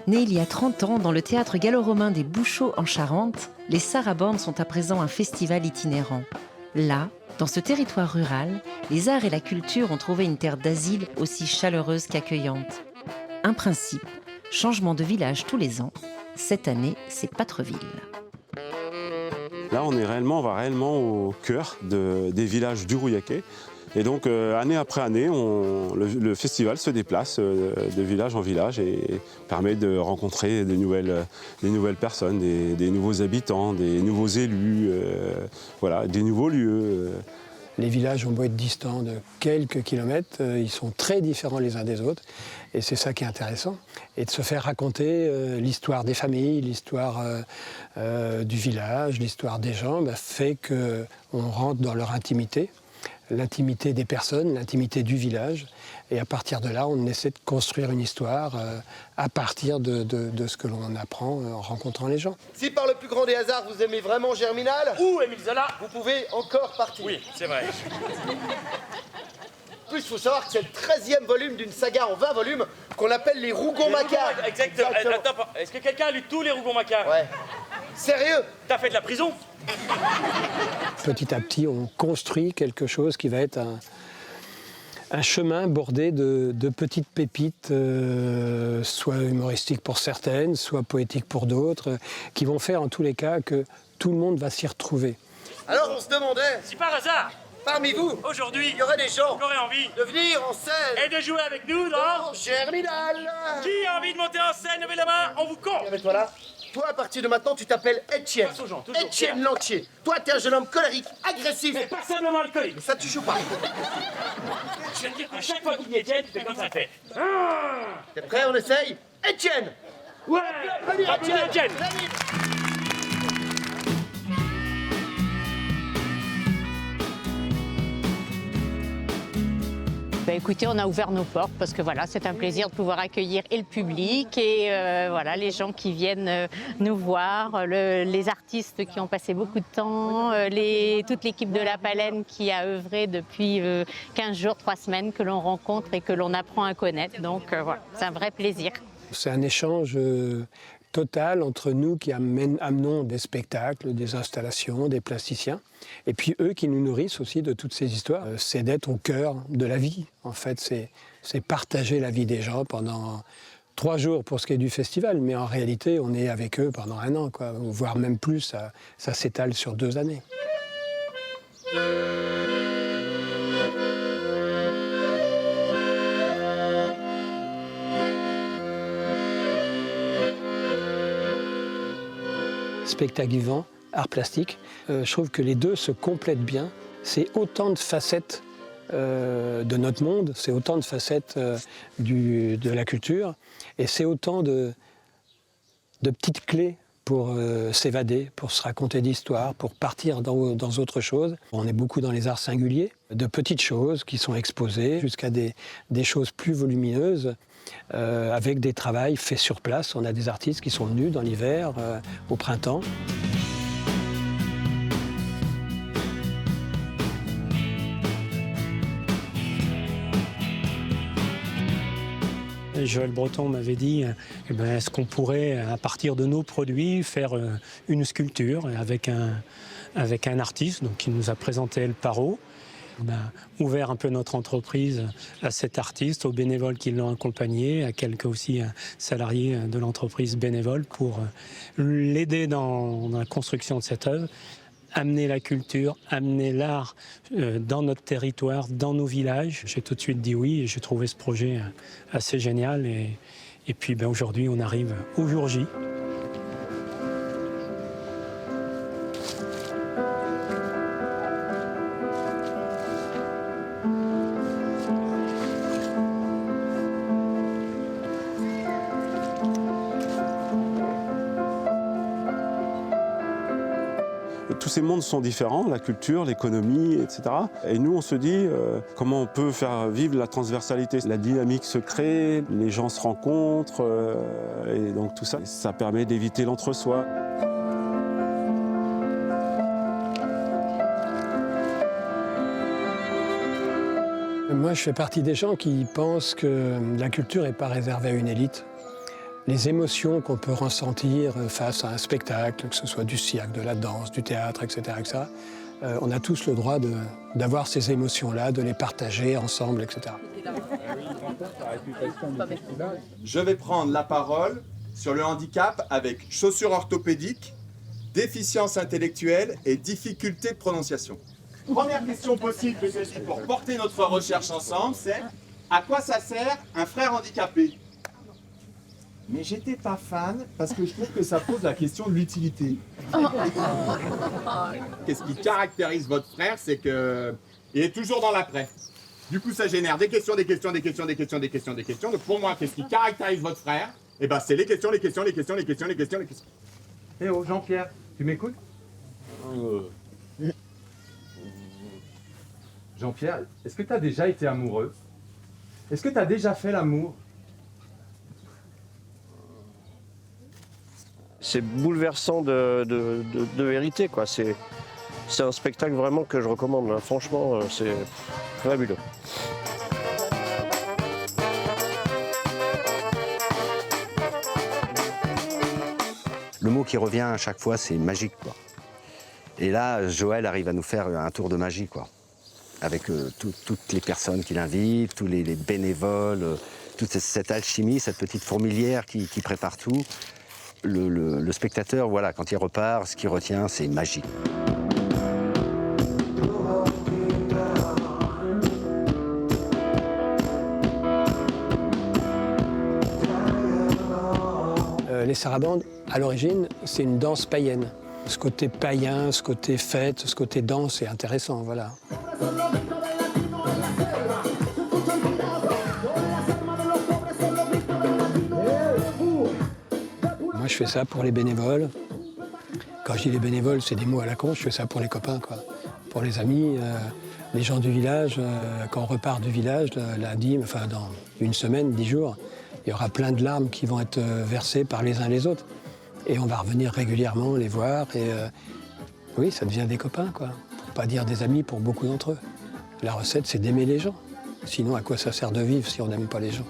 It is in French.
Nés il y a 30 ans dans le théâtre gallo-romain des Bouchots en Charente, les Sarabandes sont à présent un festival itinérant. Là, dans ce territoire rural, les arts et la culture ont trouvé une terre d'asile aussi chaleureuse qu'accueillante. Un principe, changement de village tous les ans. Cette année, c'est Patreville. Là, on va réellement au cœur des villages du Rouillaquet. Et donc, année après année, le festival se déplace de village en village et permet de rencontrer des nouvelles personnes, des nouveaux habitants, des nouveaux élus, voilà, des nouveaux lieux. Les villages ont beau être distants de quelques kilomètres, ils sont très différents les uns des autres. Et c'est ça qui est intéressant. Et de se faire raconter l'histoire des familles, l'histoire du village, l'histoire des gens, fait qu'on rentre dans leur intimité. L'intimité des personnes, l'intimité du village. Et à partir de là, on essaie de construire une histoire à partir de ce que l'on apprend en rencontrant les gens. Si par le plus grand des hasards, vous aimez vraiment Germinal ou Émile Zola, vous pouvez encore partir. Oui, c'est vrai. En plus, il faut savoir que c'est le 13e volume d'une saga en 20 volumes qu'on appelle les Rougon-Macquart. Exactement. Attends, est-ce que quelqu'un a lu tous les Rougon-Macquart? Ouais. Sérieux? T'as fait de la prison? Petit à petit, on construit quelque chose qui va être un chemin bordé de petites pépites, soit humoristiques pour certaines, soit poétiques pour d'autres, qui vont faire en tous les cas que tout le monde va s'y retrouver. Alors on se demandait, si par hasard, parmi vous, aujourd'hui, il y aurait des gens qui auraient envie de venir en scène et de jouer avec nous dans Germinal. Qui a envie de monter en scène? Levez la main, on vous compte. Avec toi là. Toi, à partir de maintenant, tu t'appelles Étienne. Toujours, Étienne Lantier. Toi, t'es un jeune homme colérique, agressif. Mais pas simplement alcoolique. Mais ça, tu joues pas. Je vais te dire qu'à chaque fois qu'il y est Étienne, tu fais comme ça fait. T'es prêt, on essaye? Étienne. Ouais. Allez, Étienne. Écoutez, on a ouvert nos portes parce que voilà, c'est un plaisir de pouvoir accueillir et le public et voilà, les gens qui viennent nous voir, les artistes qui ont passé beaucoup de temps, toute l'équipe de La Palaine qui a œuvré depuis 15 jours, 3 semaines, que l'on rencontre et que l'on apprend à connaître. Donc voilà, c'est un vrai plaisir. C'est un échange total entre nous qui amenons des spectacles, des installations, des plasticiens, et puis eux qui nous nourrissent aussi de toutes ces histoires. C'est d'être au cœur de la vie, en fait, c'est partager la vie des gens pendant 3 jours pour ce qui est du festival, mais en réalité, on est avec eux pendant 1 an, quoi, voire même plus, ça s'étale sur 2 années. Spectacle vivant, art plastique, je trouve que les deux se complètent bien. C'est autant de facettes de notre monde, c'est autant de facettes de la culture, et c'est autant de petites clés pour s'évader, pour se raconter d'histoires, pour partir dans autre chose. On est beaucoup dans les arts singuliers, de petites choses qui sont exposées jusqu'à des choses plus volumineuses, avec des travaux faits sur place. On a des artistes qui sont venus dans l'hiver, au printemps. Joël Breton m'avait dit, est-ce qu'on pourrait, à partir de nos produits, faire une sculpture avec un artiste donc, qui nous a présenté El Paro. On a ouvert un peu notre entreprise à cet artiste, aux bénévoles qui l'ont accompagné, à quelques aussi salariés de l'entreprise bénévole pour l'aider dans la construction de cette œuvre. Amener la culture, amener l'art dans notre territoire, dans nos villages. J'ai tout de suite dit oui et j'ai trouvé ce projet assez génial. Et puis aujourd'hui, on arrive au jour J. Tous ces mondes sont différents, la culture, l'économie, etc. Et nous, on se dit comment on peut faire vivre la transversalité. La dynamique se crée, les gens se rencontrent, et donc tout ça, ça permet d'éviter l'entre-soi. Moi, je fais partie des gens qui pensent que la culture n'est pas réservée à une élite. les émotions qu'on peut ressentir face à un spectacle, que ce soit du cirque, de la danse, du théâtre, etc. On a tous le droit d'avoir ces émotions-là, de les partager ensemble, etc. Je vais prendre la parole sur le handicap avec chaussures orthopédiques, déficience intellectuelle et difficulté de prononciation. Première question possible que j'ai pour porter notre recherche ensemble, c'est à quoi ça sert un frère handicapé? Mais j'étais pas fan parce que je trouve que ça pose la question de l'utilité. Qu'est-ce qui caractérise votre frère, c'est que il est toujours dans l'après. Du coup, ça génère des questions, des questions, des questions, des questions, des questions, des questions. Donc pour moi, qu'est-ce qui caractérise votre frère? Eh ben, c'est les questions, les questions, les questions, les questions, les questions, les questions. Eh oh, Jean-Pierre, tu m'écoutes? Jean-Pierre, est-ce que tu as déjà été amoureux? Est-ce que tu as déjà fait l'amour? C'est bouleversant de vérité, quoi. C'est un spectacle vraiment que je recommande, là. Franchement, c'est fabuleux. Le mot qui revient à chaque fois, c'est magique, quoi. Et là, Joël arrive à nous faire un tour de magie, quoi. Avec toutes les personnes qu'il invite, tous les bénévoles, toute cette alchimie, cette petite fourmilière qui prépare tout. Le spectateur, voilà, quand il repart, ce qu'il retient, c'est magique. Les sarabandes, à l'origine, c'est une danse païenne. Ce côté païen, ce côté fête, ce côté danse est intéressant, voilà. Moi, je fais ça pour les bénévoles. Quand je dis les bénévoles, c'est des mots à la con, je fais ça pour les copains, quoi. Pour les amis, les gens du village. Quand on repart du village, lundi, enfin dans une semaine, 10 jours, il y aura plein de larmes qui vont être versées par les uns les autres. Et on va revenir régulièrement les voir. Et oui, ça devient des copains, quoi. Pour pas dire des amis pour beaucoup d'entre eux. La recette, c'est d'aimer les gens. Sinon, à quoi ça sert de vivre si on n'aime pas les gens?